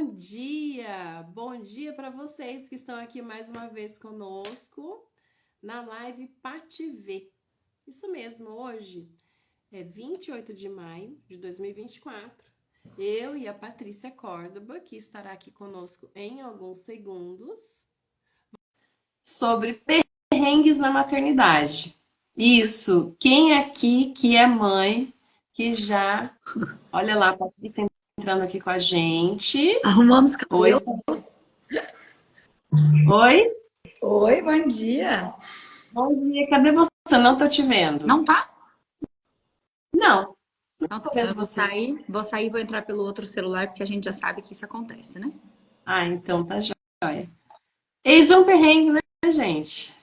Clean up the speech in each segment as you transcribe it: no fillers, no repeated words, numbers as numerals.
Bom dia para vocês que estão aqui mais uma vez conosco na live Pativer. Isso mesmo, hoje é 28 de maio de 2024. Eu e a Patrícia Córdoba, que estará aqui conosco em alguns segundos, sobre perrengues na maternidade. Isso, quem aqui que é mãe, que já... Olha lá, a Patrícia entrando aqui com a gente. Arrumando os Oi, cabelos. oi, Oi, bom dia. bom dia, cadê você? Não tô te vendo. Não tá? Não, Não tá. tô Então vendo eu você. vou sair e vou entrar pelo outro celular, porque a gente já sabe que isso acontece, né? Ah, então tá jóia. Eis um perrengue, né, gente?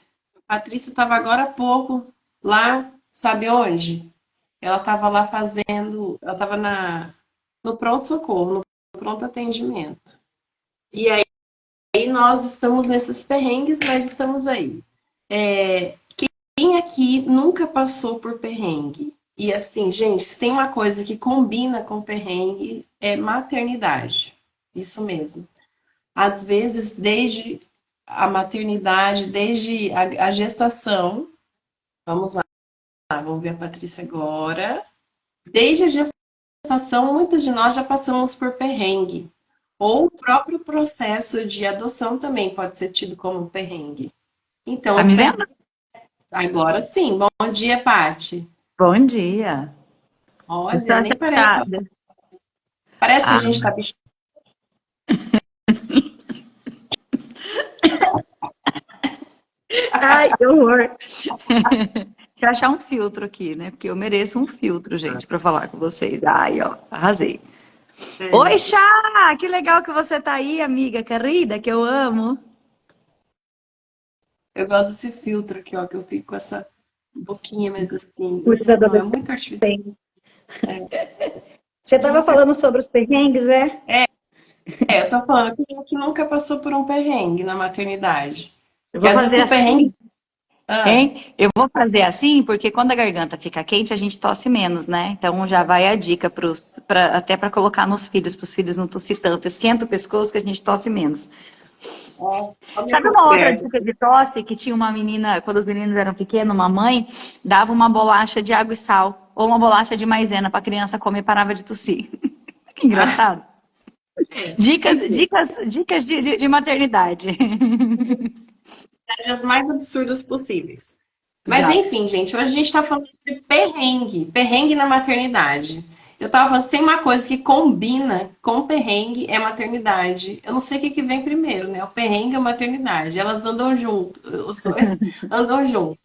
A Patrícia estava agora há pouco lá, sabe onde? Ela estava lá fazendo, ela estava no pronto-socorro, no pronto atendimento. E aí nós estamos nesses perrengues, mas estamos aí. Quem aqui nunca passou por perrengue? E assim, gente, se tem uma coisa que combina com perrengue, é maternidade. Isso mesmo. Às vezes, desde a maternidade, desde a gestação, vamos lá, vamos ver a Patrícia agora. Desde a gestação, muitas de nós já passamos por perrengue. Ou o próprio processo de adoção também pode ser tido como perrengue. Então, Tá os me perrengues. vendo? Agora sim. Bom dia, Paty. Bom dia. Deixa eu Olha, nem parece. achar. Parece que a Ah, gente tá bicho. ai, que horror. Deixa eu achar um filtro aqui, né? Porque eu mereço um filtro, gente, pra falar com vocês. Ai, ó, arrasei. Oi, É, Chá! Que legal que você tá aí, amiga querida, que eu amo. eu gosto desse filtro aqui, ó, que eu fico com essa boquinha, mas assim, Putz, não, é adolescente. muito artificial. Você estava Muito... falando sobre os perrengues, é? Eu tô falando que nunca passou por um perrengue na maternidade. Eu Que vou às vezes fazer o perrengue. assim. Ah, Hein? Eu vou fazer assim, porque quando a garganta fica quente, a gente tosse menos, né? Então já vai a dica até para colocar nos filhos, para os filhos não tossir tanto. Esquenta o pescoço que a gente tosse menos. a minha Sabe uma outra colher. dica de tosse que tinha uma menina, quando os meninos eram pequenos, uma mãe dava uma bolacha de água e sal, ou uma bolacha de maisena para a criança comer e parava de tossir. Que Ah, engraçado. é. Dicas, Enfim, dicas, dicas de maternidade. as mais absurdas possíveis. Mas Exato. enfim, gente, hoje a gente tá falando de perrengue, perrengue na maternidade. Eu tava falando, se tem uma coisa que combina com perrengue, é maternidade. Eu não sei o que que vem primeiro, né? O perrengue e a maternidade. Elas andam junto, os dois andam juntos.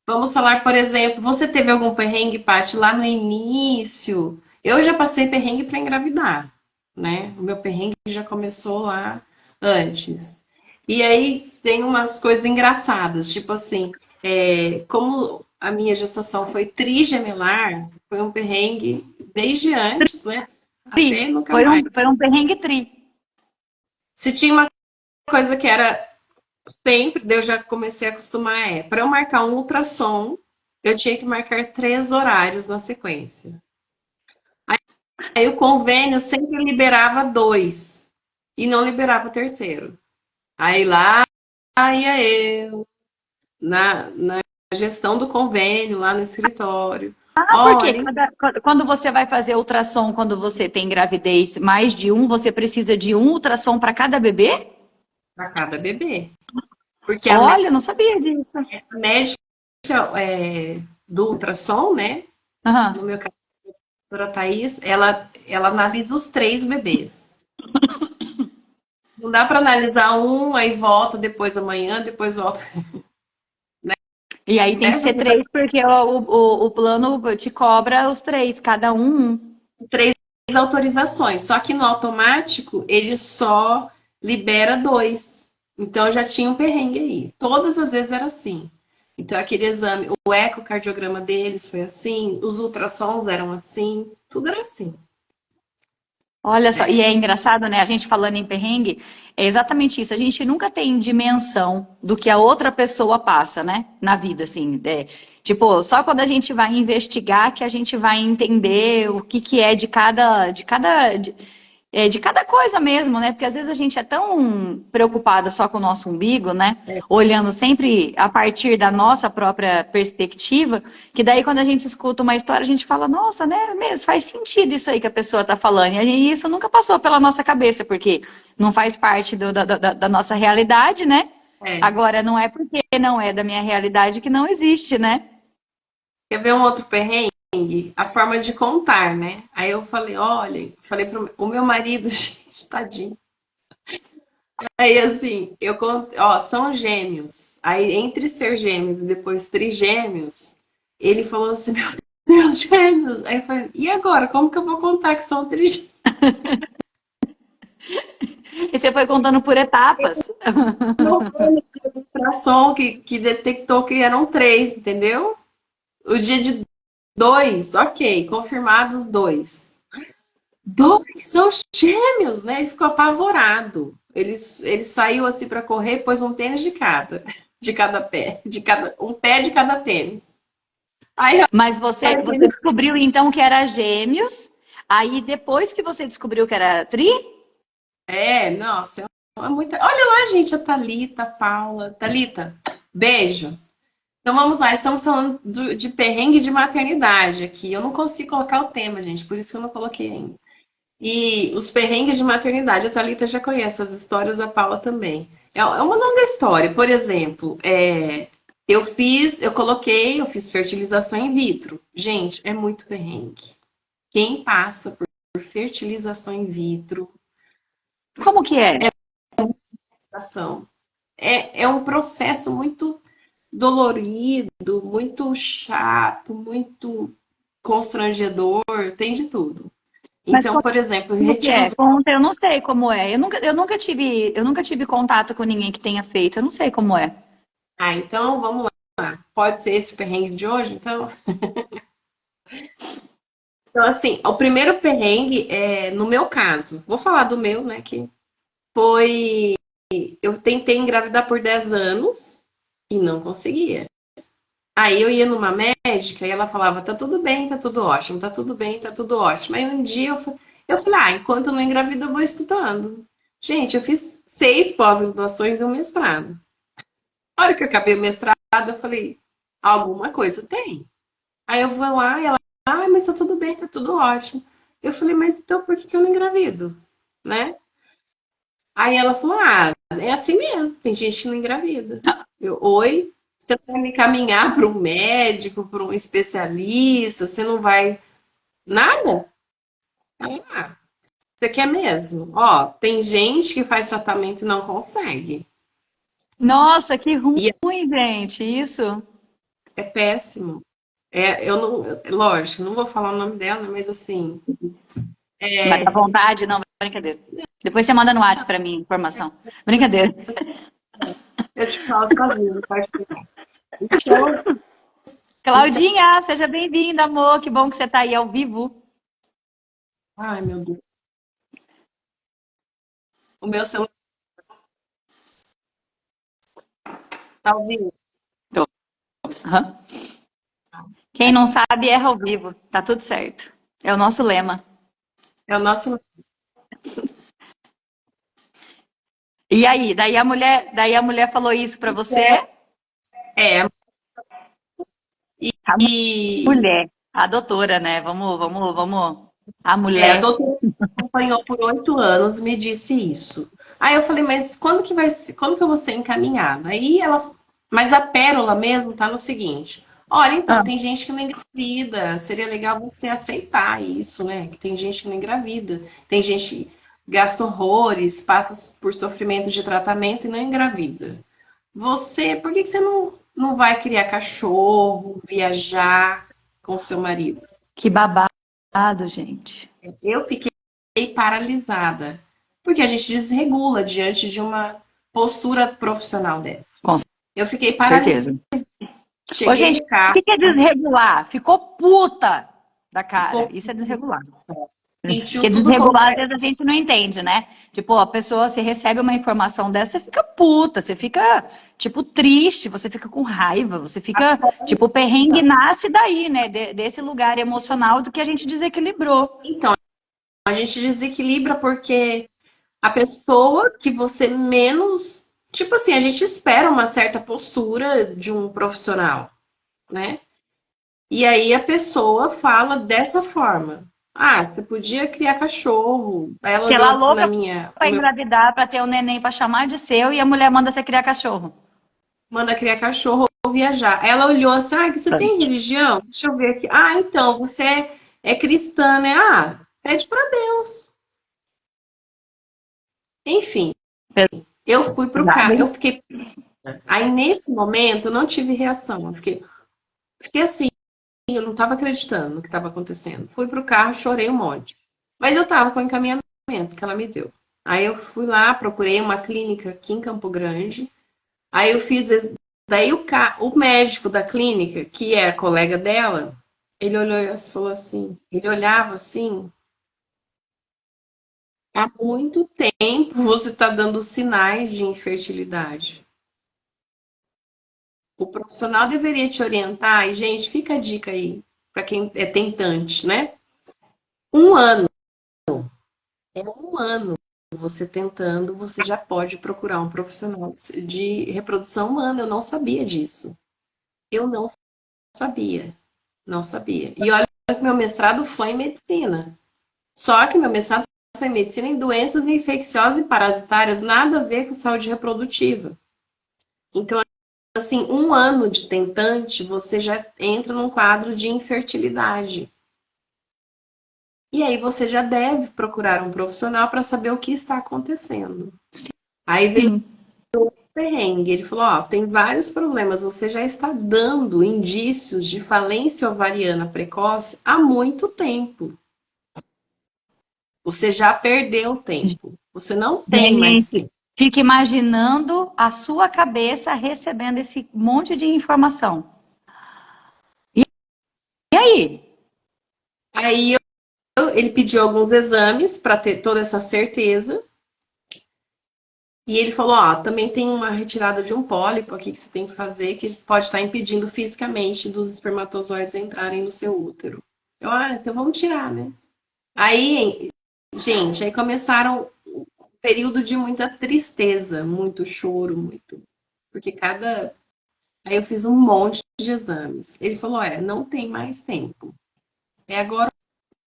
Vamos falar, por exemplo, você teve algum perrengue, Paty, lá no início? Eu já passei perrengue para engravidar, né? O meu perrengue já começou lá antes. E aí tem umas coisas engraçadas, tipo assim, como a minha gestação foi trigemelar, foi um perrengue desde antes, né? Tri. Até nunca Foi um, mais. foi um perrengue tri. Se tinha uma coisa que era sempre, daí eu já comecei a acostumar, para eu marcar um ultrassom, eu tinha que marcar 3 horários na sequência. Aí o convênio sempre liberava 2 e não liberava o terceiro. Aí lá ia eu, na gestão do convênio, lá no escritório. Ah, porque Olha, quando você vai fazer ultrassom, quando você tem gravidez mais de um, você precisa de um ultrassom para cada bebê? para cada bebê. Porque Olha, eu não sabia disso. a médica do ultrassom, né? Aham. No meu caso, a doutora Thaís, ela analisa os 3 bebês. Não dá para analisar um, aí volta depois amanhã, depois volta. E aí tem que Nessa ser três, porque o plano te cobra os três, cada um. 3 autorizações. Só que no automático ele só libera 2. Então já tinha um perrengue aí. Todas as vezes era assim. Então aquele exame, o ecocardiograma deles foi assim, os ultrassons eram assim, tudo era assim. Olha só, e é engraçado, né? A gente falando em perrengue, é exatamente isso. A gente nunca tem dimensão do que a outra pessoa passa, né? Na vida, assim. Tipo, só quando a gente vai investigar que a gente vai entender o que que é de cada. de cada coisa mesmo, né? Porque às vezes a gente é tão preocupada só com o nosso umbigo, né? É, Olhando sempre a partir da nossa própria perspectiva, que daí quando a gente escuta uma história, a gente fala, nossa, né? Mesmo faz sentido isso aí que a pessoa tá falando. E isso nunca passou pela nossa cabeça, porque não faz parte da nossa realidade, né? é. Agora, não é porque não é da minha realidade que não existe, né? Quer ver um outro perrengue? A forma de contar, né? Aí eu falei, olha, falei pro o meu marido, gente, tadinho. Aí assim, eu conto, ó, são gêmeos. Aí entre ser gêmeos e depois trigêmeos, ele falou assim, meu Deus, gêmeos. Aí eu falei, e agora? Como que eu vou contar que são trigêmeos? E você foi contando por etapas. Não foi ultrassom que detectou que eram três, entendeu? O dia de dois, ok, confirmados dois. Dois são gêmeos, né? Ele ficou apavorado. Ele saiu assim para correr, pôs um tênis de cada pé, um pé de cada tênis. Aí eu Mas você descobriu então que era gêmeos, aí depois que você descobriu que era tri, nossa, é muita. Olha lá, gente, a Thalita, a Paula. Thalita, beijo. Então vamos lá, estamos falando de perrengue de maternidade aqui. Eu não consigo colocar o tema, gente, por isso que eu não coloquei ainda. E os perrengues de maternidade, a Thalita já conhece as histórias, a Paula também. É uma longa história. Por exemplo, eu fiz fertilização in vitro. Gente, é muito perrengue. Quem passa por fertilização in vitro, como que é? ação, é um processo muito dolorido, muito chato, muito constrangedor, tem de tudo. Mas Então, por exemplo, como que retiro é? os. Conta, eu não sei como é. Eu nunca tive contato com ninguém que tenha feito. Eu não sei como é. Ah, então vamos lá. Pode ser esse perrengue de hoje? Então, assim, o primeiro perrengue é no meu caso. Vou falar do meu, né? Que foi. Eu tentei engravidar por 10 anos e não conseguia. Aí eu ia numa médica e ela falava: tá tudo bem, tá tudo ótimo, tá tudo bem, tá tudo ótimo. Aí um dia eu falei: ah, enquanto eu não engravido, eu vou estudando. Gente, eu fiz 6 pós-graduações e um mestrado. A hora que eu acabei o mestrado, eu falei: alguma coisa tem. Aí eu vou lá e ela, ah, mas tá tudo bem, tá tudo ótimo. Eu falei, mas então por que que eu não engravido? Né? Aí ela falou, ah, é assim mesmo, tem gente que não engravida. Eu, oi? Você vai me caminhar para um médico, para um especialista, você não vai nada? Ah, você quer mesmo? Ó, tem gente que faz tratamento e não consegue. Nossa, que E ruim, gente, isso. é péssimo. Eu não, lógico, não vou falar o nome dela, mas assim, Mas dá vontade, não, brincadeira. Depois você manda no WhatsApp pra mim, informação. Brincadeira. eu te falo sozinho, não pode ficar. Então, Claudinha, seja bem-vinda, amor. Que bom que você tá aí ao vivo. ai meu Deus, o meu celular tá ouvindo? Aham. Quem não sabe erra ao vivo. Tá tudo certo. É o nosso lema. É o nosso. E aí, daí a mulher falou isso pra você? É, A e mulher, a doutora, né? Vamos. A a mulher. doutora que acompanhou por 8 anos me disse isso. Aí eu falei, mas quando que eu vou ser encaminhada? Aí ela, mas a pérola mesmo tá no seguinte: olha, então, Ah, tem gente que não engravida, seria legal você aceitar isso, né? Que tem gente que não engravida, tem gente que gasta horrores, passa por sofrimento de tratamento e não engravida. Por que que você não vai criar cachorro, viajar com seu marido? que babado, gente. Eu fiquei paralisada, porque a gente desregula diante de uma postura profissional dessa. Com Eu fiquei paralisada, certeza. Ô, cheguei gente, no o carro, que que é desregular? Ficou puta da cara. ficou, Isso é desregular. sentiu Porque tudo desregular, às completo. vezes, a gente não entende, né? Tipo, a pessoa, você recebe uma informação dessa, você fica puta, você fica, tipo, triste, você fica com raiva, você fica, tipo, o perrengue nasce daí, né? Desse lugar emocional do que a gente desequilibrou. Então, a gente desequilibra porque a pessoa que você menos. Tipo assim, a gente espera uma certa postura de um profissional, né? E aí a pessoa fala dessa forma. Ah, você podia criar cachorro. Aí ela Se olhou ela é assim na louca minha. O pra meu engravidar, pra ter um neném pra chamar de seu, e a mulher manda você criar cachorro. manda criar cachorro ou viajar. Ela olhou assim, ah, que você tem Pronto. religião? Deixa eu ver aqui. Ah, então, você é cristã, né? Ah, pede pra Deus. Enfim, eu fui pro Pesado, carro, eu hein? fiquei. Aí nesse momento eu não tive reação. Fiquei assim, eu não estava acreditando no que estava acontecendo. Fui pro carro, chorei um monte. Mas eu tava com o encaminhamento que ela me deu. Aí eu fui lá, procurei uma clínica aqui em Campo Grande. Aí eu fiz. Daí o médico da clínica, que é colega dela, ele olhou e falou assim: ele olhava assim, há muito tempo você está dando sinais de infertilidade. O profissional deveria te orientar, e, gente, fica a dica aí, para quem é tentante, né? Um ano, é um ano você tentando, você já pode procurar um profissional de reprodução humana. Eu não sabia disso. Eu não sabia. Não sabia. E olha que meu mestrado foi em medicina. Só que meu mestrado foi em medicina em doenças infecciosas e parasitárias, nada a ver com saúde reprodutiva. Então, assim, um ano de tentante, você já entra num quadro de infertilidade. E aí você já deve procurar um profissional para saber o que está acontecendo. Aí veio Sim. o perrengue. Ele falou: Ó, tem vários problemas. Você já está dando indícios de falência ovariana precoce há muito tempo. Você já perdeu tempo. Você não tem mais Gente, tempo. fica imaginando a sua cabeça recebendo esse monte de informação. E aí? Aí ele pediu alguns exames para ter toda essa certeza. E ele falou: Ó, também tem uma retirada de um pólipo aqui que você tem que fazer, que pode estar impedindo fisicamente dos espermatozoides entrarem no seu útero. Então vamos tirar, né? Aí, gente, aí começaram um período de muita tristeza, muito choro, muito. Porque cada. Aí eu fiz um monte de exames. Ele falou: não tem mais tempo. É agora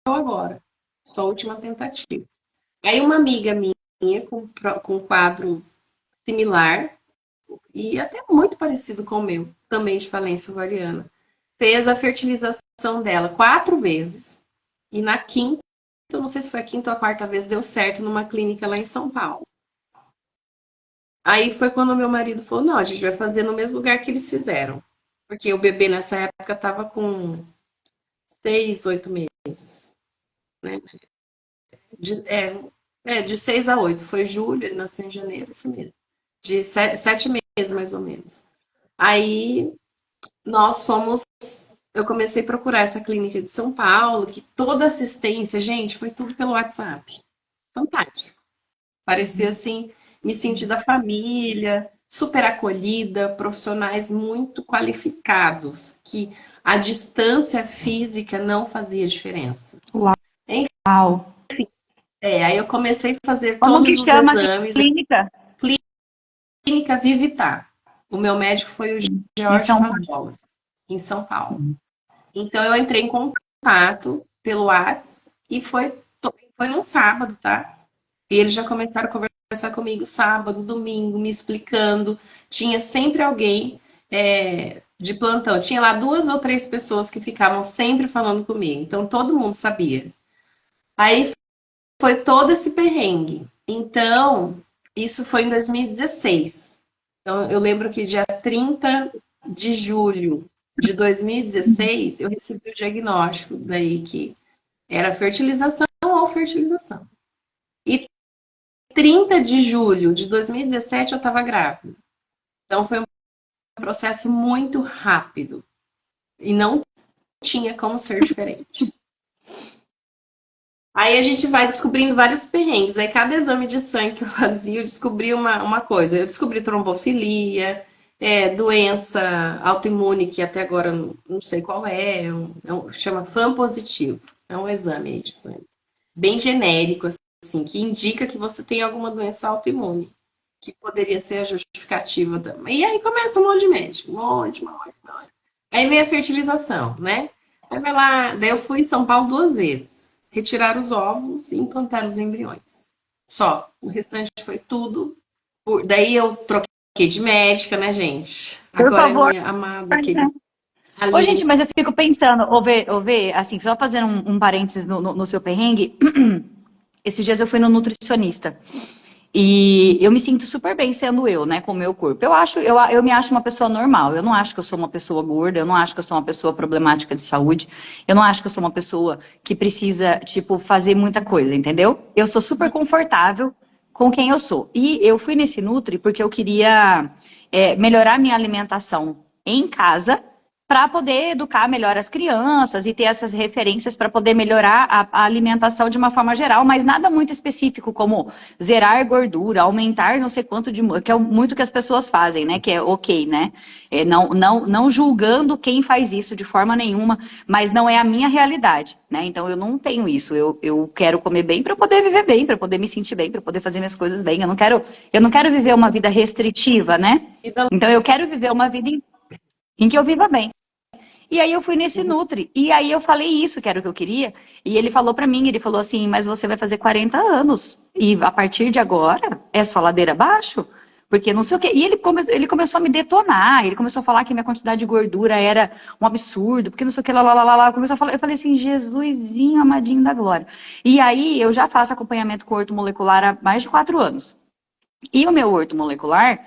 ou agora. Sua última tentativa. Aí uma amiga minha com um quadro similar e até muito parecido com o meu, também de falência ovariana, fez a fertilização dela 4 vezes. E na quinta, eu não sei se foi a quinta ou a quarta vez, deu certo numa clínica lá em São Paulo. Aí foi quando meu marido falou: não, a gente vai fazer no mesmo lugar que eles fizeram. Porque o bebê nessa época estava com 6, 8 meses, né? De, é, de 6 a 8. Foi julho, ele nasceu em janeiro, isso mesmo. De 7 meses, mais ou menos. Aí nós fomos. Eu comecei a procurar essa clínica de São Paulo, que toda assistência, gente, foi tudo pelo WhatsApp. Fantástico. Parecia assim, me sentir da família, super acolhida, profissionais muito qualificados, que a distância física não fazia diferença. Uau. Aí eu comecei a fazer Como que todos os chama a exames. clínica? Clínica Vivitar. O meu médico foi o Em George São Paulo. Fasbolas, em São Paulo. Então eu entrei em contato pelo WhatsApp e foi num sábado, tá? E eles já começaram a conversar comigo sábado, domingo, me explicando. Tinha sempre alguém de plantão. Tinha lá 2 ou 3 pessoas que ficavam sempre falando comigo. Então todo mundo sabia. Aí foi todo esse perrengue. Então, isso foi em 2016. Então, eu lembro que dia 30 de julho de 2016, eu recebi o diagnóstico daí que era fertilização ou fertilização. E 30 de julho de 2017 eu estava grávida. Então foi um processo muito rápido e não tinha como ser diferente. Aí a gente vai descobrindo vários perrengues. Aí cada exame de sangue que eu fazia, eu descobri uma coisa. Eu descobri trombofilia, doença autoimune, que até agora eu não sei qual chama FAM positivo. É um exame aí de sangue. bem genérico, assim, que indica que você tem alguma doença autoimune, que poderia ser a justificativa da. E aí começa um monte de médico, um monte. Aí vem a fertilização, né? Aí vai lá, daí eu fui em São Paulo 2 vezes, retirar os óvulos e implantar os embriões. Só. O restante foi tudo. Daí eu troquei de médica, né, gente? Por Agora é favor. minha amada, querida Ô, gente, Alice. mas eu fico pensando, ô, Vê, assim, só fazendo um parênteses no seu perrengue, esses dias eu fui no nutricionista. E eu me sinto super bem sendo eu, né, com o meu corpo. Eu me acho uma pessoa normal. Eu não acho que eu sou uma pessoa gorda, eu não acho que eu sou uma pessoa problemática de saúde, eu não acho que eu sou uma pessoa que precisa, tipo, fazer muita coisa, entendeu? Eu sou super confortável com quem eu sou. E eu fui nesse Nutri porque eu queria, melhorar minha alimentação em casa para poder educar melhor as crianças e ter essas referências para poder melhorar a alimentação de uma forma geral, mas nada muito específico, como zerar gordura, aumentar não sei quanto de, que é muito que as pessoas fazem, né? Que é ok, né? Não julgando quem faz isso de forma nenhuma, mas não é a minha realidade, né? Então eu não tenho isso. Eu quero comer bem para poder viver bem, para poder me sentir bem, para poder fazer minhas coisas bem. Eu não quero viver uma vida restritiva, né? E da... Então eu quero viver uma vida em que eu viva bem. E aí eu fui nesse Nutri. E aí eu falei isso, que era o que eu queria. E ele falou pra mim, ele falou assim, mas você vai fazer 40 anos. E a partir de agora, é só ladeira abaixo? Porque não sei o quê. E ele começou a me detonar. Ele começou a falar que minha quantidade de gordura era um absurdo. Porque não sei o que, lá. Começou a falar. Eu falei assim, Jesusinho, amadinho da glória. E aí eu já faço acompanhamento com ortomolecular há mais de 4 anos. E o meu ortomolecular,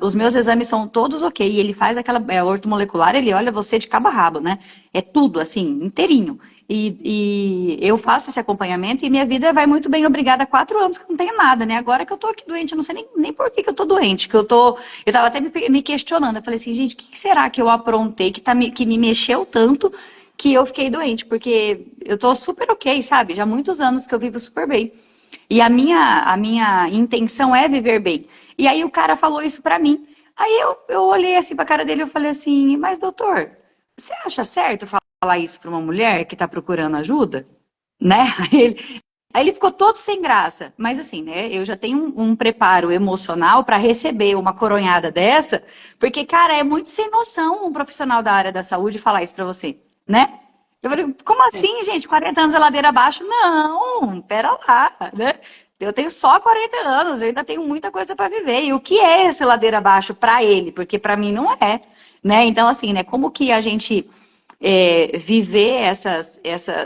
os meus exames são todos ok. E ele faz aquela ortomolecular, ele olha você de cabo a rabo, né? É tudo assim, inteirinho. E eu faço esse acompanhamento e minha vida vai muito bem, obrigada. Há 4 anos que eu não tenho nada, né? Agora que eu tô aqui doente, eu não sei nem por que eu tô doente. Eu tava até me questionando. Eu falei assim, gente, o que será que eu aprontei que me mexeu tanto que eu fiquei doente? Porque eu tô super ok, sabe? Já há muitos anos que eu vivo super bem. E a minha intenção é viver bem. E aí o cara falou isso pra mim. Aí eu olhei assim pra cara dele e eu falei assim, mas doutor, você acha certo falar isso pra uma mulher que tá procurando ajuda? Né? Aí ele ficou todo sem graça. Mas assim, né? Eu já tenho um preparo emocional pra receber uma coronhada dessa, porque, cara, é muito sem noção um profissional da área da saúde falar isso pra você, né? Eu falei, como assim, gente? 40 anos é ladeira abaixo? Não, pera lá, né? Eu tenho só 40 anos, eu ainda tenho muita coisa para viver. E o que é esse ladeira abaixo para ele? Porque para mim não é, né? Então, assim, né? Como que a gente viver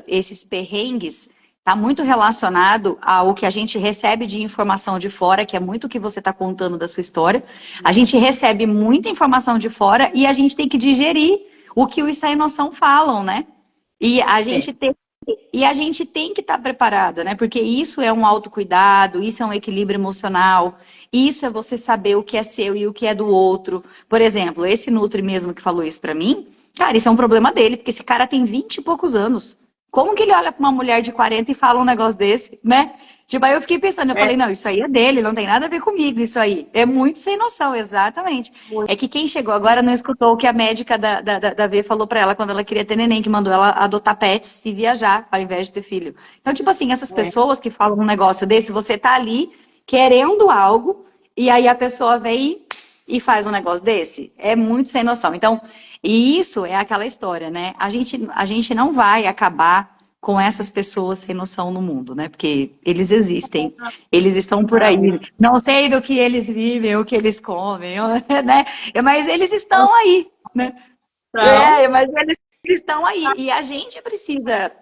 esses perrengues está muito relacionado ao que a gente recebe de informação de fora, que é muito o que você está contando da sua história. A gente recebe muita informação de fora e a gente tem que digerir o que os sem noção falam, né? E a É, gente tem, e a gente tem que estar preparada, né? Porque isso é um autocuidado, isso é um equilíbrio emocional, isso é você saber o que é seu e o que é do outro. Por exemplo, esse Nutri mesmo que falou isso pra mim, cara, isso é um problema dele, porque esse cara tem 20 e poucos anos. Como que ele olha pra uma mulher de 40 e fala um negócio desse, né? Tipo, aí eu fiquei pensando, eu é falei, não, isso aí é dele, não tem nada a ver comigo, isso aí. É muito sem noção, exatamente. muito. É que quem chegou agora não escutou o que a médica da V falou pra ela quando ela queria ter neném, que mandou ela adotar pets e viajar ao invés de ter filho. Então, tipo assim, essas É. pessoas que falam um negócio desse, você tá ali querendo algo e aí a pessoa vem e faz um negócio desse. É muito sem noção. Então, e isso é aquela história, né? A gente não vai acabar com essas pessoas sem noção no mundo, né? Porque eles existem, eles estão por aí. Não sei do que eles vivem, o que eles comem, né? Mas eles estão aí, né? Então, Mas eles estão aí. E a gente precisa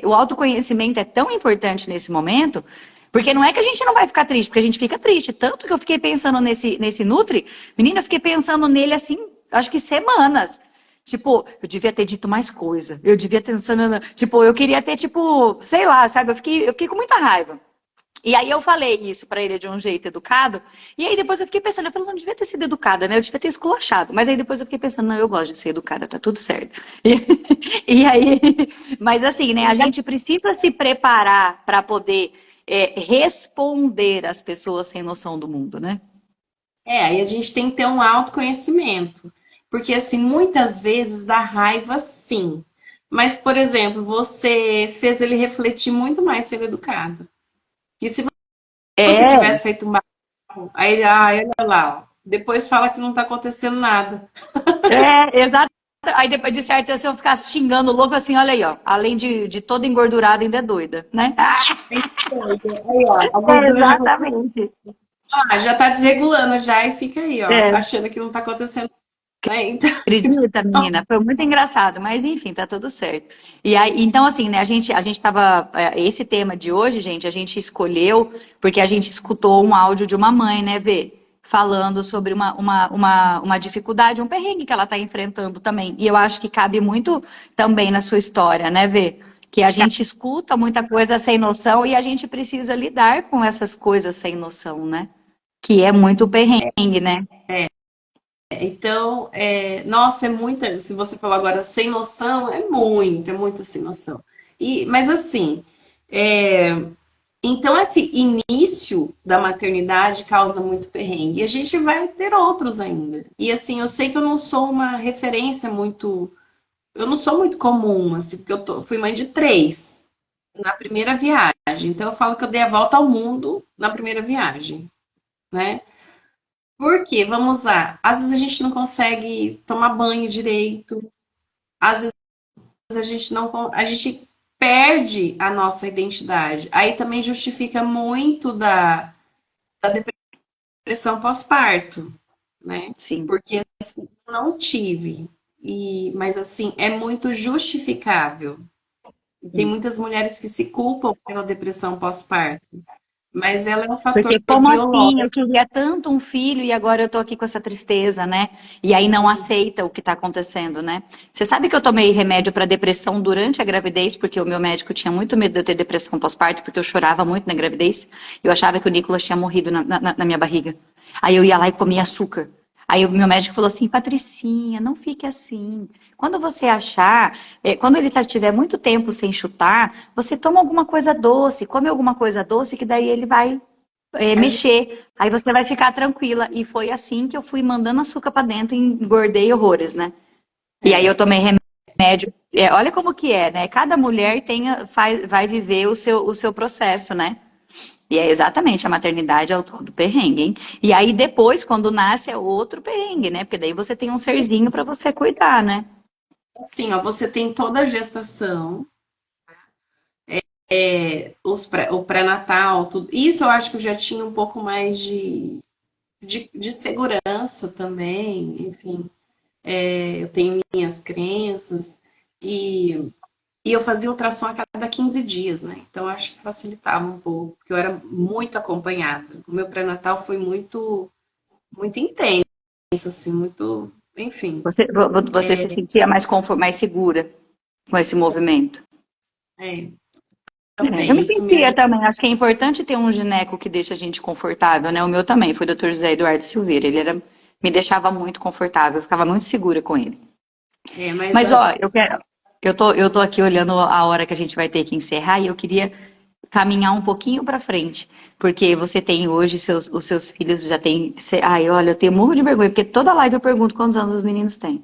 o autoconhecimento é tão importante nesse momento, porque não é que a gente não vai ficar triste, porque a gente fica triste. Tanto que eu fiquei pensando nesse Nutri, menina, eu fiquei pensando nele assim, acho que semanas. Tipo, eu devia ter dito mais coisa. Eu devia ter. Tipo, eu queria ter, tipo, sei lá, sabe? Eu fiquei com muita raiva. E aí eu falei isso pra ele de um jeito educado, e aí depois eu fiquei pensando, eu falei, não devia ter sido educada, né? Eu devia ter esculachado. Mas aí depois eu fiquei pensando, não, eu gosto de ser educada, tá tudo certo. E aí, mas assim, né, a gente precisa se preparar para poder responder às pessoas sem noção do mundo, né? aí a gente tem que ter um autoconhecimento. Porque, assim, muitas vezes dá raiva, sim. Mas, por exemplo, você fez ele refletir muito mais ser educado. E se você É, tivesse feito um barraco, aí ele, ah, olha lá, ó. Depois fala que não tá acontecendo nada. exato. Aí depois de certo, se eu ficasse xingando o louco assim, olha aí, ó. Além de toda engordurada, ainda é doida, né? Aí, ó, a É, gordura já, exatamente. já tá desregulando já e fica aí, ó, É. achando que não tá acontecendo, né? Então, Acredita, menina? Foi muito engraçado, mas enfim, tá tudo certo. E aí, então, assim, né, a gente tava, esse tema de hoje, gente, a gente escolheu porque a gente escutou um áudio de uma mãe, né, Vê? Falando sobre uma dificuldade, um perrengue que ela tá enfrentando também. E eu acho que cabe muito também na sua história, né, Vê? Que a gente escuta muita coisa sem noção e a gente precisa lidar com essas coisas sem noção, né? Que é muito perrengue, né? então, nossa, é muita. Se você falou agora sem noção, é muita sem noção. Mas assim, é, então esse início da maternidade causa muito perrengue. E a gente vai ter outros ainda. E assim, eu sei que eu não sou uma referência muito. Eu não sou muito comum, assim, porque fui mãe de três na primeira viagem. Então eu falo que eu dei a volta ao mundo na primeira viagem, né? Porque, vamos lá, às vezes a gente não consegue tomar banho direito, às vezes a gente não, a gente perde a nossa identidade. Aí também justifica muito da depressão pós-parto, né? Sim. Porque assim, eu não tive. Mas assim, é muito justificável. E tem muitas mulheres que se culpam pela depressão pós-parto, mas ela é um fator Porque como assim? Eu biológico. queria tanto um filho e agora eu tô aqui com essa tristeza, né? E aí não aceita o que tá acontecendo, né? Você sabe que eu tomei remédio para depressão durante a gravidez, porque o meu médico tinha muito medo de eu ter depressão pós-parto, porque eu chorava muito na gravidez. Eu achava que o Nicolas tinha morrido na minha barriga. Aí eu ia lá e comia açúcar. Aí o meu médico falou assim, Patricinha, não fique assim. Quando você achar, quando ele tiver muito tempo sem chutar, você toma alguma coisa doce, come alguma coisa doce, que daí ele vai A gente, mexer. Aí você vai ficar tranquila. E foi assim que eu fui mandando açúcar pra dentro e engordei horrores, né? E aí eu é, tomei remédio. Olha como que é, né? Cada mulher vai viver o seu processo, né? E é exatamente, a maternidade é o todo perrengue, hein? E aí depois, quando nasce, é outro perrengue, né? Porque daí você tem um serzinho pra você cuidar, né? assim, ó, você tem toda a gestação, o pré-natal, tudo. Isso eu acho que eu já tinha um pouco mais de segurança também, enfim. Eu tenho minhas crenças e, e eu fazia ultrassom a cada 15 dias, né? Então eu acho que facilitava um pouco, porque eu era muito acompanhada. O meu pré-natal foi muito intenso, assim, muito, enfim. Você se sentia mais segura com esse movimento. É, Eu também, me isso me sentia ajudou. também. Acho que é importante ter um gineco que deixa a gente confortável, né? O meu também foi o Dr. José Eduardo Silveira. Me deixava muito confortável, eu ficava muito segura com ele. Mas Mas ó, eu tô aqui olhando a hora que a gente vai ter que encerrar e eu queria caminhar um pouquinho para frente, porque você tem hoje os seus filhos já têm. Ai, olha, eu tenho morro de vergonha, porque toda live eu pergunto quantos anos os meninos têm.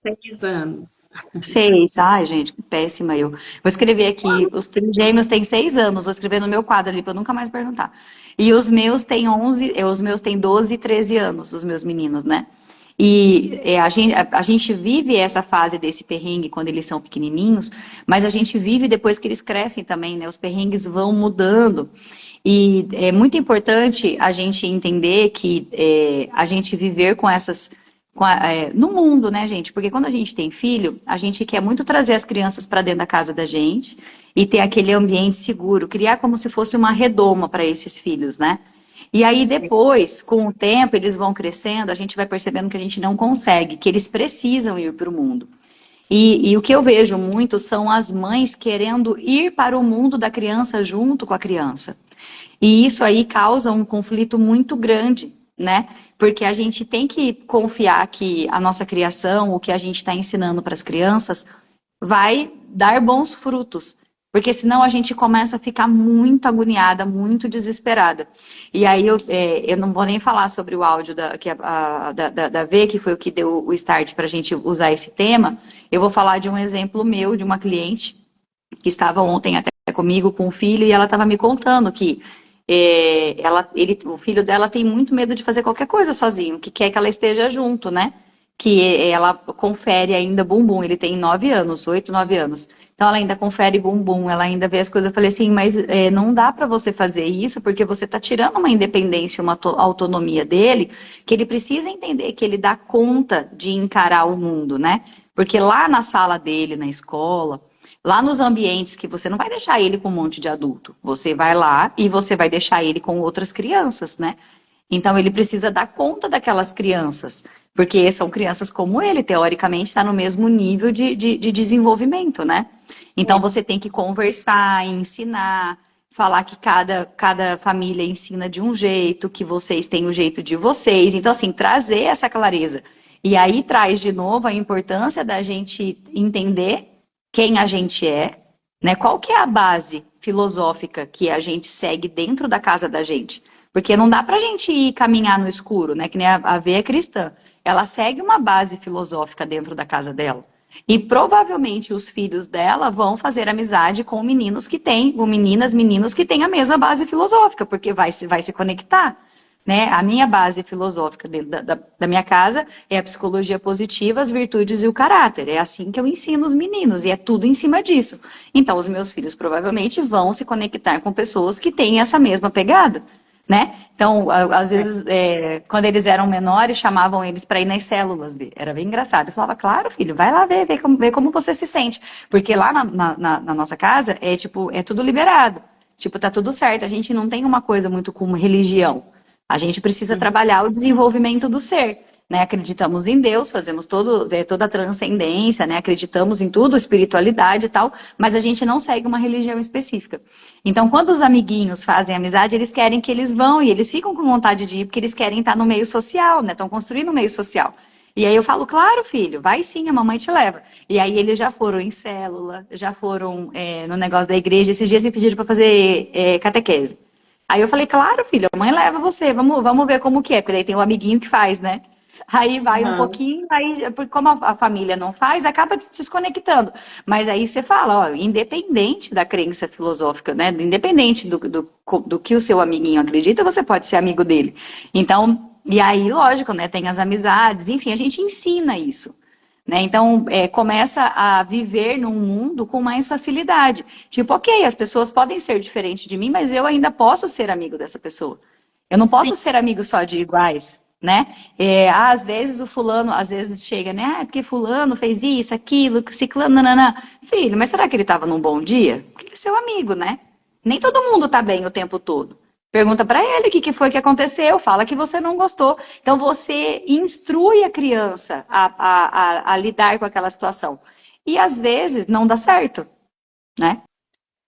6 anos. 6. Ai, gente, que péssima eu. Vou escrever aqui, os trigêmeos têm 6 anos, vou escrever no meu quadro ali para eu nunca mais perguntar. E os meus têm 11, os meus têm 12 e 13 anos, os meus meninos, né? E a gente vive essa fase desse perrengue quando eles são pequenininhos, mas a gente vive depois que eles crescem também, né? Os perrengues vão mudando. E é muito importante a gente entender que a gente viver com essas no mundo, né, gente? Porque quando a gente tem filho, a gente quer muito trazer as crianças para dentro da casa da gente e ter aquele ambiente seguro, criar como se fosse uma redoma para esses filhos, né? E aí depois, com o tempo, eles vão crescendo, a gente vai percebendo que a gente não consegue, que eles precisam ir para o mundo. E o que eu vejo muito são as mães querendo ir para o mundo da criança junto com a criança. E isso aí causa um conflito muito grande, né? Porque a gente tem que confiar que a nossa criação, o que a gente está ensinando para as crianças, vai dar bons frutos. Porque senão a gente começa a ficar muito agoniada, muito desesperada. E aí eu não vou nem falar sobre o áudio da V, que foi o que deu o start para a gente usar esse tema. Eu vou falar de um exemplo meu, de uma cliente que estava ontem até comigo com o filho, e ela estava me contando que o filho dela tem muito medo de fazer qualquer coisa sozinho, que quer que ela esteja junto, né? Que ela confere ainda bumbum. Ele tem 9 anos, 8, 9 anos. Então ela ainda confere bumbum, ela ainda vê as coisas. Eu falei assim, mas não dá para você fazer isso porque você está tirando uma independência, uma autonomia dele, que ele precisa entender que ele dá conta de encarar o mundo, né? Porque lá na sala dele, na escola, lá nos ambientes que você não vai deixar ele com um monte de adulto, você vai lá e você vai deixar ele com outras crianças, né? Então ele precisa dar conta daquelas crianças, porque são crianças como ele, teoricamente, está no mesmo nível de desenvolvimento, né? Então É. você tem que conversar, ensinar, falar que cada família ensina de um jeito, que vocês têm o jeito de vocês. Então, assim, trazer essa clareza. E aí traz de novo a importância da gente entender quem a gente é, né? Qual que é a base filosófica que a gente segue dentro da casa da gente? Porque não dá pra gente ir caminhar no escuro, né? Que nem a Vê é cristã. Ela segue uma base filosófica dentro da casa dela. E provavelmente os filhos dela vão fazer amizade com meninos que têm, com meninas, meninos que têm a mesma base filosófica, porque vai se conectar. Né? A minha base filosófica dentro da minha casa é a psicologia positiva, as virtudes e o caráter. É assim que eu ensino os meninos, e é tudo em cima disso. Então, os meus filhos provavelmente vão se conectar com pessoas que têm essa mesma pegada. Né? Então, às vezes, quando eles eram menores, chamavam eles para ir nas células ver. Era bem engraçado. Eu falava, claro, filho, vai lá ver como você se sente. Porque lá na nossa casa é tipo, é tudo liberado. Tipo, tá tudo certo. A gente não tem uma coisa muito como religião. A gente precisa Uhum. trabalhar o desenvolvimento do ser. Né? Acreditamos em Deus, fazemos toda a transcendência, né? Acreditamos em tudo, espiritualidade e tal, mas a gente não segue uma religião específica. Então, quando os amiguinhos fazem amizade, eles querem que eles vão e eles ficam com vontade de ir porque eles querem estar no meio social, né? Estão construindo um meio social. E aí eu falo, claro, filho, vai sim, a mamãe te leva. E aí eles já foram em célula, já foram no negócio da igreja. Esses dias me pediram para fazer catequese. Aí eu falei, claro, filho, a mãe leva você, vamos ver como que é, porque daí tem o amiguinho que faz, né? Aí vai um Aham. pouquinho, aí, como a família não faz, acaba se desconectando. Mas aí você fala, ó, independente da crença filosófica, né? Independente do que o seu amiguinho acredita, você pode ser amigo dele. Então, e aí, lógico, né? Tem as amizades, enfim, a gente ensina isso. Né? Então, começa a viver num mundo com mais facilidade. Tipo, ok, as pessoas podem ser diferentes de mim, mas eu ainda posso ser amigo dessa pessoa. Eu não Sim. posso ser amigo só de iguais, né? Às vezes o fulano, às vezes chega, né? Ah, porque fulano fez isso, aquilo, ciclano, nananã. Filho, mas será que ele estava num bom dia? Porque ele é seu amigo, né? Nem todo mundo tá bem o tempo todo. Pergunta para ele o que foi que aconteceu, fala que você não gostou. Então você instrui a criança a lidar com aquela situação. E às vezes não dá certo, né?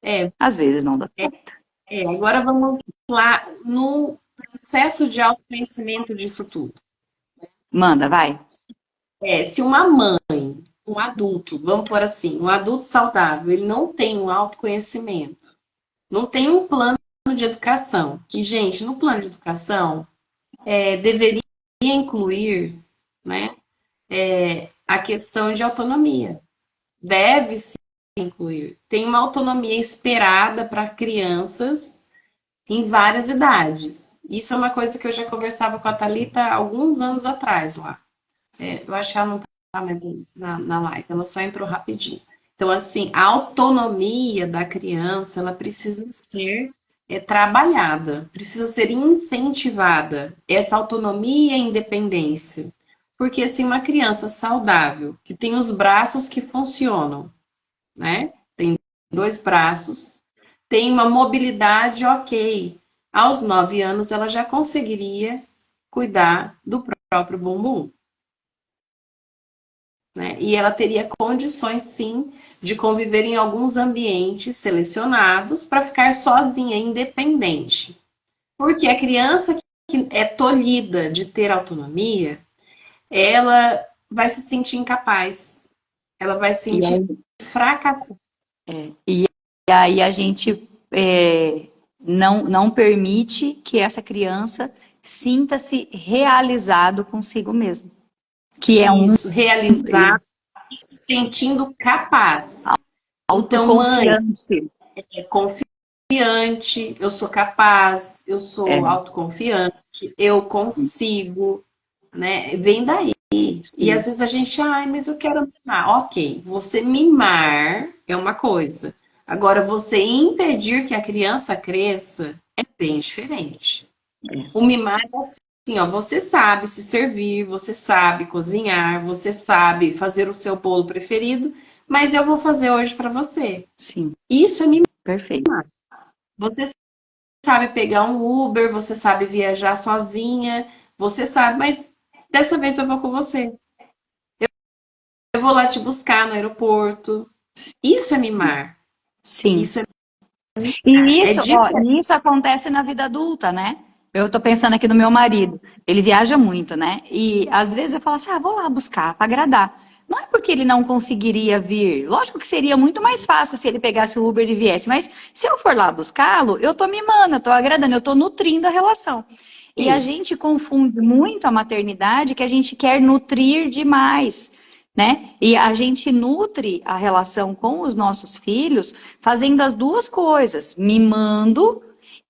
É, Às vezes não dá é, certo. agora vamos lá no processo de autoconhecimento disso tudo. Manda, vai. Se uma mãe, um adulto, vamos por assim, um adulto saudável, ele não tem um autoconhecimento, não tem um plano de educação, que, gente, no plano de educação, deveria incluir, né, a questão de autonomia. Deve se incluir. Tem uma autonomia esperada para crianças em várias idades. Isso é uma coisa que eu já conversava com a Thalita há alguns anos atrás lá. Eu acho que ela não está mais na live, ela só entrou rapidinho. Então, assim, a autonomia da criança, ela precisa ser trabalhada, precisa ser incentivada, essa autonomia e independência. Porque, assim, uma criança saudável, que tem os braços que funcionam, né? Tem dois braços, tem uma mobilidade ok. Aos 9 anos, ela já conseguiria cuidar do próprio bumbum. Né? E ela teria condições, sim, de conviver em alguns ambientes selecionados para ficar sozinha, independente. Porque a criança que é tolhida de ter autonomia, ela vai se sentir incapaz, ela vai se E sentir aí, fracassada. e aí a gente não permite que essa criança sinta-se realizado consigo mesmo. Que é um Isso, realizar, se sentindo capaz. Então, mãe, autoconfiante. é confiante, eu sou capaz, eu sou É, autoconfiante, eu consigo, né? Vem daí. E às sim, vezes a gente, ai, mas eu quero mimar. Ok, você mimar é uma coisa. Agora, você impedir que a criança cresça é bem diferente. O mimar é assim, ó, você sabe se servir, você sabe cozinhar, você sabe fazer o seu bolo preferido, mas eu vou fazer hoje para você. sim, Isso é mimar. perfeito. Você sabe pegar um Uber, você sabe viajar sozinha, você sabe, mas dessa vez eu vou com você. Eu vou lá te buscar no aeroporto. Isso é mimar. Sim. Isso é mimar. E É isso, ó, diferente. e isso acontece na vida adulta, né? Eu tô pensando aqui no meu marido. Ele viaja muito, né? E às vezes eu falo assim: ah, vou lá buscar para agradar. Não é porque ele não conseguiria vir. Lógico que seria muito mais fácil se ele pegasse o Uber e viesse, mas se eu for lá buscá-lo, eu tô mimando, eu tô agradando, eu tô nutrindo a relação. E a gente confunde muito a maternidade, que a gente quer nutrir demais, né? E a gente nutre a relação com os nossos filhos fazendo as duas coisas, mimando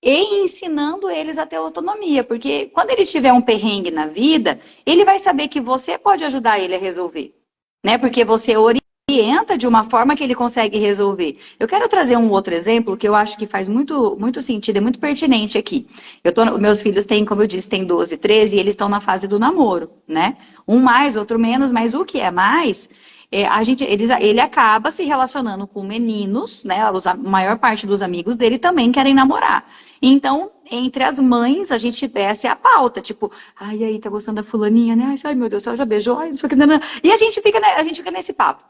e ensinando eles a ter autonomia, porque quando ele tiver um perrengue na vida, ele vai saber que você pode ajudar ele a resolver, né? Porque você orienta de uma forma que ele consegue resolver. Eu quero trazer um outro exemplo que eu acho que faz muito sentido, é muito pertinente aqui. Meus filhos têm, como eu disse, têm 12, 13 e eles estão na fase do namoro, né? Um mais, outro menos, mas o que é mais ele acaba se relacionando com meninos, né? A maior parte dos amigos dele também querem namorar. Então, entre as mães, a gente essa é a pauta, tipo, ai, aí, tá gostando da fulaninha, né? Ai, meu Deus, ela já beijou, ai, não sei o que, não, não. E a gente fica nesse papo.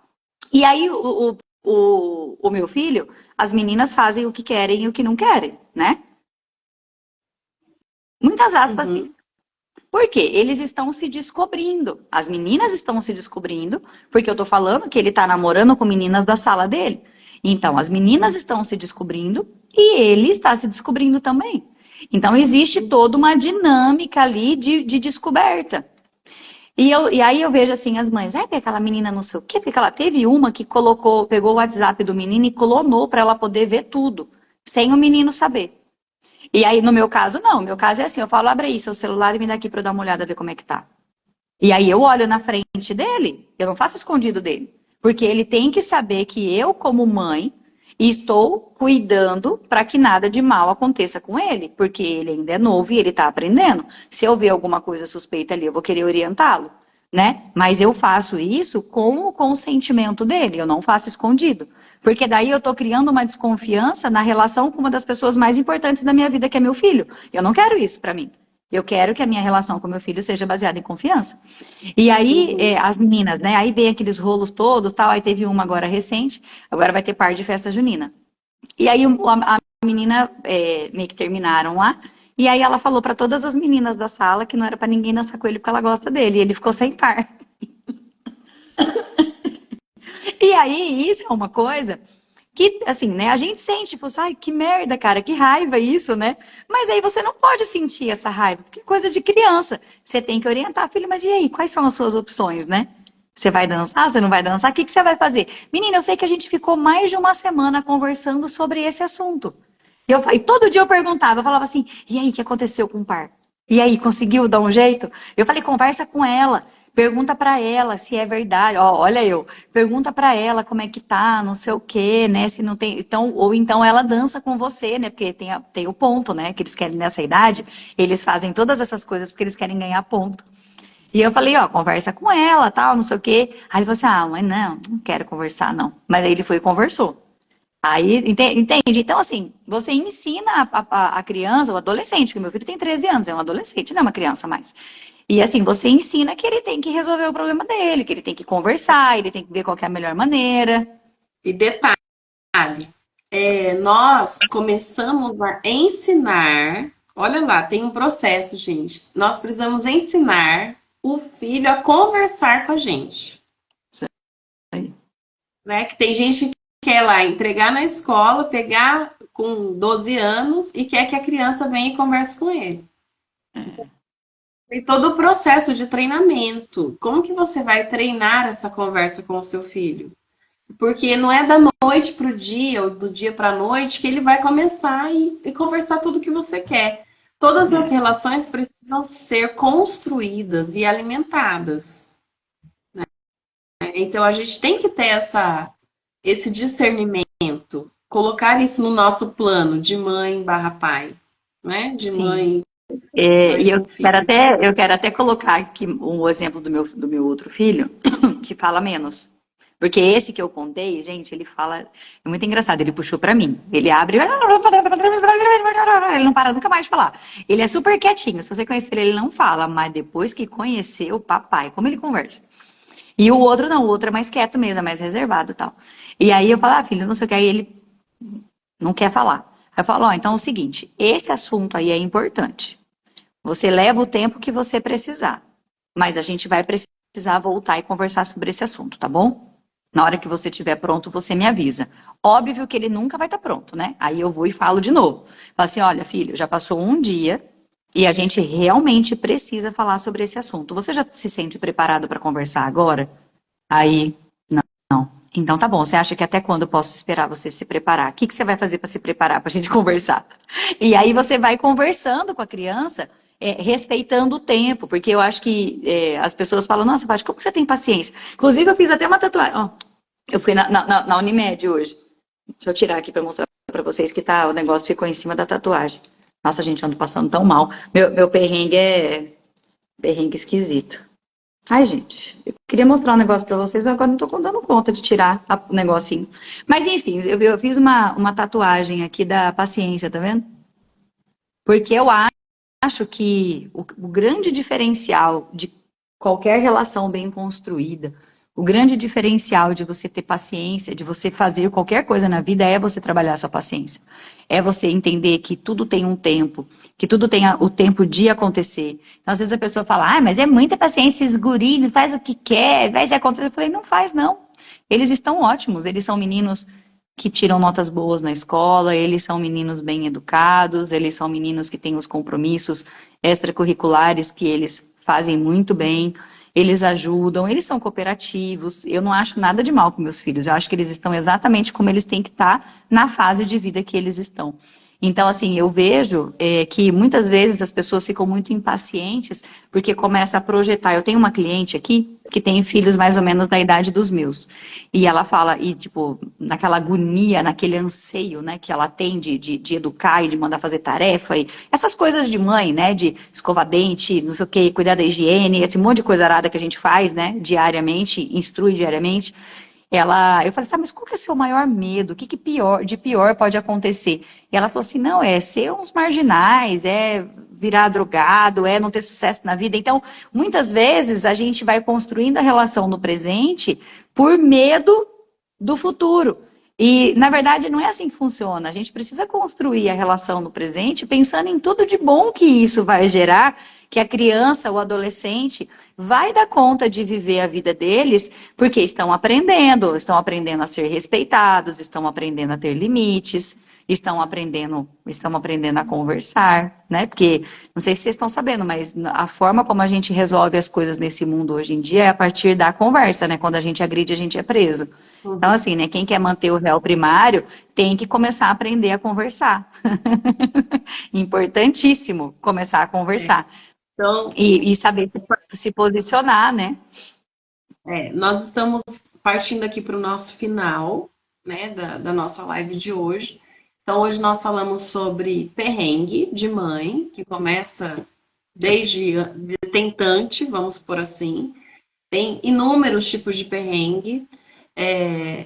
E aí, o meu filho, as meninas fazem o que querem e o que não querem, né? Muitas aspas Uhum. nisso. Por quê? Eles estão se descobrindo. As meninas estão se descobrindo, porque eu tô falando que ele tá namorando com meninas da sala dele. Então, as meninas estão se descobrindo e ele está se descobrindo também. Então, existe toda uma dinâmica ali de descoberta. E aí eu vejo assim as mães, porque aquela menina não sei o quê, porque ela teve uma que pegou o WhatsApp do menino e clonou para ela poder ver tudo, sem o menino saber. E aí, no meu caso, não. No meu caso é assim, eu falo, abre aí seu celular e me dá aqui pra eu dar uma olhada, ver como é que tá. E aí eu olho na frente dele, eu não faço escondido dele. Porque ele tem que saber que eu, como mãe, estou cuidando para que nada de mal aconteça com ele. Porque ele ainda é novo e ele está aprendendo. Se eu ver alguma coisa suspeita ali, eu vou querer orientá-lo, né? Mas eu faço isso com o consentimento dele, eu não faço escondido. Porque daí eu estou criando uma desconfiança na relação com uma das pessoas mais importantes da minha vida, que é meu filho. Eu não quero isso para mim. Eu quero que a minha relação com meu filho seja baseada em confiança. E aí, Uhum. as meninas, né? Aí vem aqueles rolos todos, tal. Aí teve uma agora recente, agora vai ter par de festa junina. E aí a menina, meio que terminaram lá. E aí ela falou para todas as meninas da sala que não era para ninguém dançar com ele porque ela gosta dele. E ele ficou sem par. E aí, isso é uma coisa que, assim, né, a gente sente, tipo, ai, que merda, cara, que raiva isso, né? Mas aí você não pode sentir essa raiva, porque é coisa de criança. Você tem que orientar, filho, mas e aí, quais são as suas opções, né? Você vai dançar, você não vai dançar? O que que você vai fazer? Menina, eu sei que a gente ficou mais de uma semana conversando sobre esse assunto. E todo dia eu perguntava, eu falava assim, e aí, o que aconteceu com o par? E aí, conseguiu dar um jeito? Eu falei, conversa com ela, pergunta pra ela se é verdade. Ó, olha eu, pergunta pra ela como é que tá, não sei o quê, né? Se não tem, então, ou então ela dança com você, né? Porque tem o ponto, né? Que eles querem nessa idade, eles fazem todas essas coisas porque eles querem ganhar ponto. E eu falei, ó, conversa com ela, tal, não sei o quê. Aí ele falou assim, ah, mas não quero conversar, não. Mas aí ele foi e conversou. Aí, entende? Então, assim, você ensina a criança, o adolescente, porque meu filho tem 13 anos, é um adolescente, não é uma criança mais. E assim, você ensina que ele tem que resolver o problema dele, que ele tem que conversar, ele tem que ver qual que é a melhor maneira. E detalhe, nós começamos a ensinar. Olha lá, tem um processo, gente. Nós precisamos ensinar o filho a conversar com a gente. Isso aí. Né? Que tem gente quer lá entregar na escola, pegar com 12 anos e quer que a criança venha e converse com ele. Tem todo o processo de treinamento. Como que você vai treinar essa conversa com o seu filho? Porque não é da noite para o dia ou do dia para a noite que ele vai começar e conversar tudo que você quer. Todas as relações precisam ser construídas e alimentadas. Então a gente tem que ter esse discernimento, colocar isso no nosso plano de mãe barra pai, né? De Sim. mãe, E mãe com filho. eu quero até colocar aqui um exemplo do meu outro filho, que fala menos. Porque esse que eu contei, gente, ele fala. É muito engraçado, ele puxou pra mim. Ele abre. Ele não para nunca mais de falar. Ele é super quietinho. Se você conhecer ele, ele não fala. Mas depois que conheceu o papai, como ele conversa. E o outro não, o outro é mais quieto mesmo, é mais reservado e tal. E aí eu falo, ah, filho, não sei o que. Aí ele não quer falar. Aí eu falo, ó, então é o seguinte, esse assunto aí é importante. Você leva o tempo que você precisar. Mas a gente vai precisar voltar e conversar sobre esse assunto, tá bom? Na hora que você estiver pronto, você me avisa. Óbvio que ele nunca vai estar pronto, né? Aí eu vou e falo de novo. Falo assim, olha, filho, já passou um dia e a gente realmente precisa falar sobre esse assunto. Você já se sente preparado para conversar agora? Aí, não. Então tá bom, você acha que até quando eu posso esperar você se preparar? O que que você vai fazer para se preparar para a gente conversar? E aí você vai conversando com a criança, respeitando o tempo, porque eu acho que as pessoas falam, nossa, Paty, como que você tem paciência? Inclusive, eu fiz até uma tatuagem. Ó, eu fui na Unimed hoje. Deixa eu tirar aqui para mostrar para vocês que tá, o negócio ficou em cima da tatuagem. Nossa, gente, eu ando passando tão mal. Meu perrengue é perrengue esquisito. Ai, gente, eu queria mostrar um negócio pra vocês, mas agora não tô dando conta de tirar o negocinho. Mas enfim, eu fiz uma tatuagem aqui da paciência, tá vendo? Porque eu acho que o grande diferencial de qualquer relação bem construída, o grande diferencial de você ter paciência, de você fazer qualquer coisa na vida é você trabalhar a sua paciência. É você entender que tudo tem um tempo, que tudo tem o tempo de acontecer. Então, às vezes a pessoa fala, ah, mas é muita paciência, esse guri faz o que quer, vai se acontecer. Eu falei, não faz não. Eles estão ótimos, eles são meninos que tiram notas boas na escola, eles são meninos bem educados, eles são meninos que têm os compromissos extracurriculares que eles fazem muito bem, eles ajudam, eles são cooperativos. Eu não acho nada de mal com meus filhos, eu acho que eles estão exatamente como eles têm que estar na fase de vida que eles estão. Então, assim, eu vejo que muitas vezes as pessoas ficam muito impacientes porque começa a projetar. Eu tenho uma cliente aqui que tem filhos mais ou menos da idade dos meus. E ela fala, e tipo, naquela agonia, naquele anseio, né, que ela tem de educar e de mandar fazer tarefa, e essas coisas de mãe, né, de escovar dente, não sei o quê, cuidar da higiene, esse monte de coisa arada que a gente faz, né, diariamente, instrui diariamente. Eu falei, tá, mas qual que é o seu maior medo? O que, de pior pode acontecer? E ela falou assim, não, é ser uns marginais, é virar drogado, é não ter sucesso na vida. Então, muitas vezes a gente vai construindo a relação no presente por medo do futuro. E, na verdade, não é assim que funciona. A gente precisa construir a relação no presente pensando em tudo de bom que isso vai gerar, que a criança, o adolescente, vai dar conta de viver a vida deles, porque estão aprendendo a ser respeitados, estão aprendendo a ter limites, estão aprendendo a conversar, né? Porque, não sei se vocês estão sabendo, mas a forma como a gente resolve as coisas nesse mundo hoje em dia é a partir da conversa, né? Quando a gente agride, a gente é preso. Então, Uhum. assim, né? Quem quer manter o réu primário tem que começar a aprender a conversar. Importantíssimo começar a É. conversar. Então, E saber se posicionar, né? nós estamos partindo aqui para o nosso final, né, da nossa live de hoje. Então, hoje nós falamos sobre perrengue de mãe, que começa de tentante, vamos por assim. Tem inúmeros tipos de perrengue.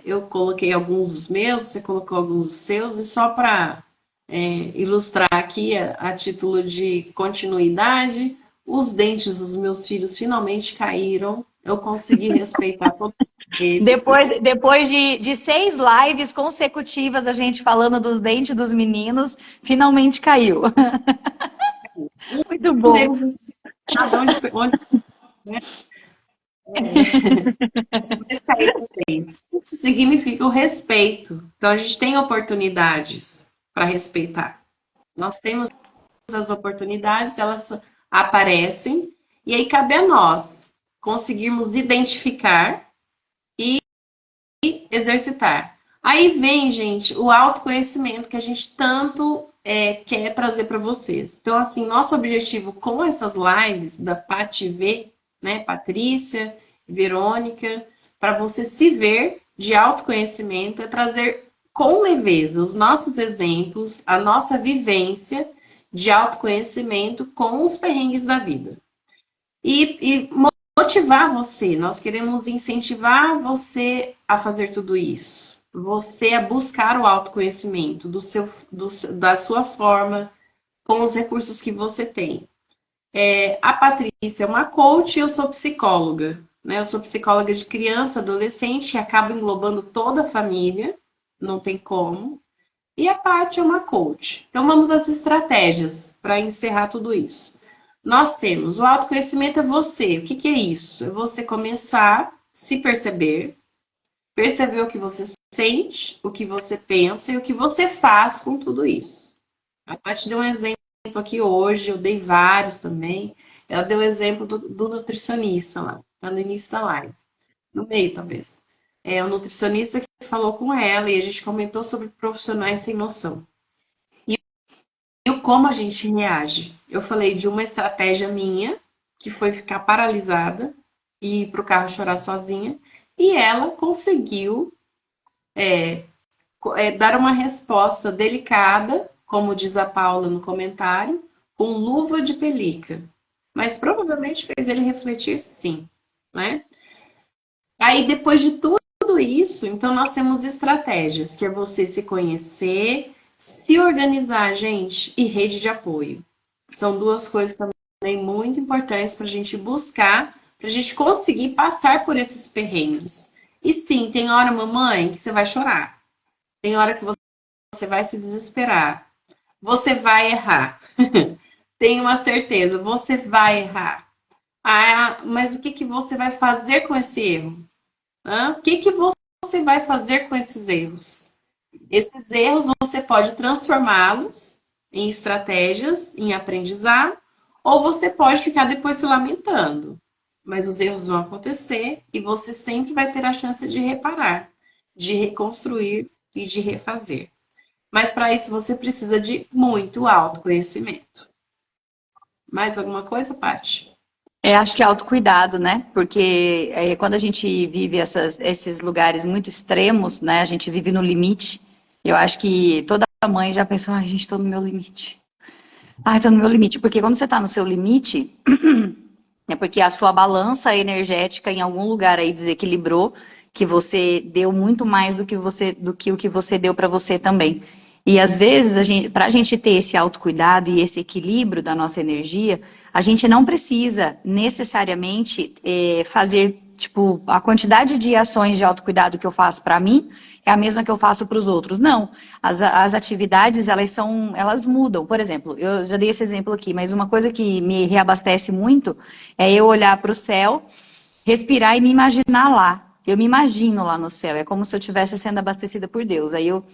Eu coloquei alguns dos meus, você colocou alguns dos seus, e só para ilustrar aqui, a título de continuidade, os dentes dos meus filhos finalmente caíram. Eu consegui respeitar todos eles. Depois de 6 lives consecutivas, a gente falando dos dentes dos meninos, finalmente caiu. Muito Um bom. deles sabe onde, Mas sair do peito. Isso significa o respeito. Então a gente tem oportunidades para respeitar. Nós temos as oportunidades, elas aparecem, e aí cabe a nós conseguirmos identificar e exercitar. Aí vem, gente, o autoconhecimento que a gente tanto quer trazer para vocês. Então, assim, nosso objetivo com essas lives da Pati V, né, Patrícia, Verônica, para você se ver de autoconhecimento, é trazer com leveza os nossos exemplos, a nossa vivência de autoconhecimento com os perrengues da vida. E motivar você, nós queremos incentivar você a fazer tudo isso. Você a buscar o autoconhecimento da sua forma, com os recursos que você tem. A Patrícia é uma coach e eu sou psicóloga. Né? Eu sou psicóloga de criança, adolescente, e acabo englobando toda a família, não tem como. E a Paty é uma coach. Então vamos às estratégias para encerrar tudo isso. Nós temos o autoconhecimento é você. O que, que é isso? É você começar a se perceber, perceber o que você sente, o que você pensa e o que você faz com tudo isso. A Paty deu um exemplo aqui hoje, eu dei vários também. Ela deu o exemplo do nutricionista lá, tá no início da live, no meio talvez. É o nutricionista que falou com ela e a gente comentou sobre profissionais sem noção. E o como a gente reage. Eu falei de uma estratégia minha, que foi ficar paralisada e ir para o carro chorar sozinha, e ela conseguiu dar uma resposta delicada, como diz a Paula no comentário, com luva de pelica. Mas provavelmente fez ele refletir sim, né? Aí depois de tudo isso, então nós temos estratégias, que é você se conhecer, se organizar, gente, e rede de apoio. São duas coisas também muito importantes para a gente buscar, para a gente conseguir passar por esses perrengues. E sim, tem hora, mamãe, que você vai chorar. Tem hora que você vai se desesperar. Você vai errar. Tenho uma certeza, você vai errar. Ah, mas o que, que você vai fazer com esse erro? O que, que você vai fazer com esses erros? Esses erros você pode transformá-los em estratégias, em aprendizado, ou você pode ficar depois se lamentando. Mas os erros vão acontecer e você sempre vai ter a chance de reparar, de reconstruir e de refazer. Mas para isso você precisa de muito autoconhecimento. Mais alguma coisa, Paty? Acho que é autocuidado, né? Porque quando a gente vive esses lugares muito extremos, né? A gente vive no limite. Eu acho que toda mãe já pensou, ai, gente, tô no meu limite. Ai, tô no meu limite. Porque quando você tá no seu limite, é porque a sua balança energética em algum lugar aí desequilibrou, que você deu muito mais do que o que você deu para você também. E às vezes, para a gente ter esse autocuidado e esse equilíbrio da nossa energia, a gente não precisa necessariamente fazer, tipo, a quantidade de ações de autocuidado que eu faço para mim é a mesma que eu faço para os outros. Não. As atividades, elas mudam. Por exemplo, eu já dei esse exemplo aqui, mas uma coisa que me reabastece muito é eu olhar para o céu, respirar e me imaginar lá. Eu me imagino lá no céu. É como se eu estivesse sendo abastecida por Deus. Aí eu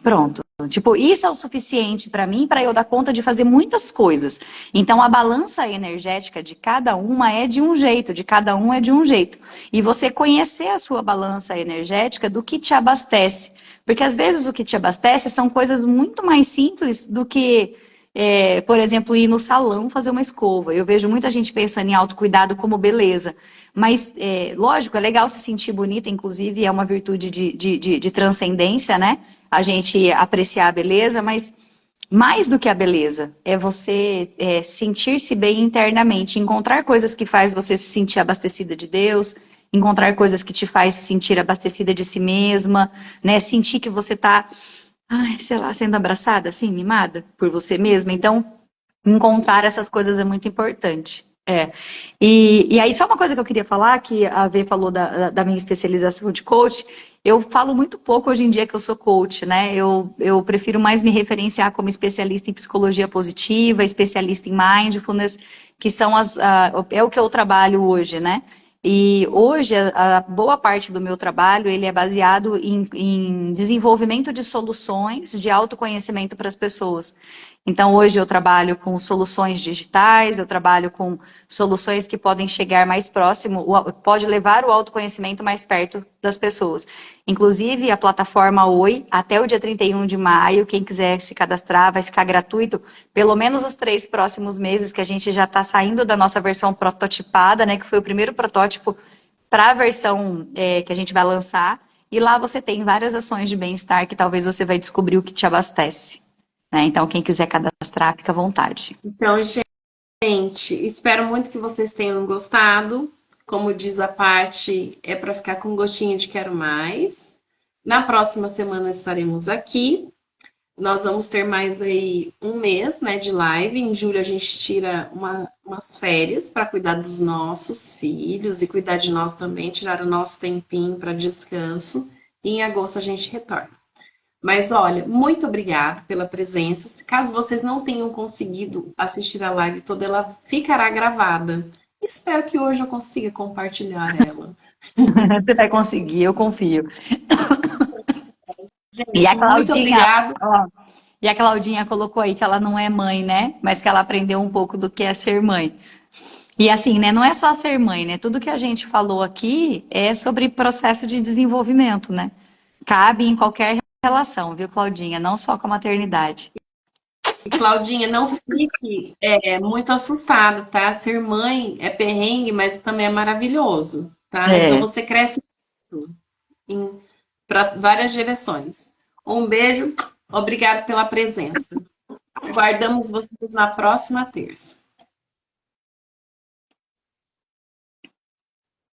pronto. Tipo, isso é o suficiente para mim para eu dar conta de fazer muitas coisas. Então, a balança energética de cada uma é de um jeito, de cada um é de um jeito. E você conhecer a sua balança energética do que te abastece. Porque às vezes o que te abastece são coisas muito mais simples do que, por exemplo, ir no salão fazer uma escova. Eu vejo muita gente pensando em autocuidado como beleza. Mas, lógico, é legal se sentir bonita, inclusive é uma virtude de transcendência, né? A gente apreciar a beleza, mas mais do que a beleza, é você sentir-se bem internamente, encontrar coisas que faz você se sentir abastecida de Deus, encontrar coisas que te faz se sentir abastecida de si mesma, né? Sentir que você tá, ai, sei lá, sendo abraçada, assim, mimada por você mesma. Então, encontrar essas coisas é muito importante. E aí, só uma coisa que eu queria falar, que a V falou da minha especialização de coach, eu falo muito pouco hoje em dia que eu sou coach, né? Eu prefiro mais me referenciar como especialista em psicologia positiva, especialista em mindfulness, que são é o que eu trabalho hoje, né? E hoje, a boa parte do meu trabalho, ele é baseado em desenvolvimento de soluções de autoconhecimento para as pessoas. Então, hoje eu trabalho com soluções digitais, eu trabalho com soluções que podem chegar mais próximo, pode levar o autoconhecimento mais perto das pessoas. Inclusive, a plataforma Oi, até o dia 31 de maio, quem quiser se cadastrar, vai ficar gratuito, pelo menos os 3 próximos meses, que a gente já está saindo da nossa versão prototipada, né, que foi o primeiro protótipo para a versão que a gente vai lançar. E lá você tem várias ações de bem-estar que talvez você vai descobrir o que te abastece. Né? Então, quem quiser cadastrar, fica à vontade. Então, gente, espero muito que vocês tenham gostado. Como diz a parte, é para ficar com gostinho de quero mais. Na próxima semana estaremos aqui. Nós vamos ter mais aí um mês, né, de live. Em julho a gente tira umas férias para cuidar dos nossos filhos e cuidar de nós também, tirar o nosso tempinho para descanso. E em agosto a gente retorna. Mas olha, muito obrigada pela presença. Caso vocês não tenham conseguido assistir a live toda, ela ficará gravada. Espero que hoje eu consiga compartilhar ela. Você vai conseguir, eu confio. E a Gente, muito Claudinha, obrigada. ó, e a Claudinha colocou aí que ela não é mãe, né? Mas que ela aprendeu um pouco do que é ser mãe. E assim, né? Não é só ser mãe, né? Tudo que a gente falou aqui é sobre processo de desenvolvimento, né? Cabe em qualquer relação, viu, Claudinha? Não só com a maternidade. Claudinha, não fique muito assustada, tá? Ser mãe é perrengue, mas também é maravilhoso, tá? Então É. você cresce para várias direções. Um beijo, obrigado pela presença. Guardamos vocês na próxima terça.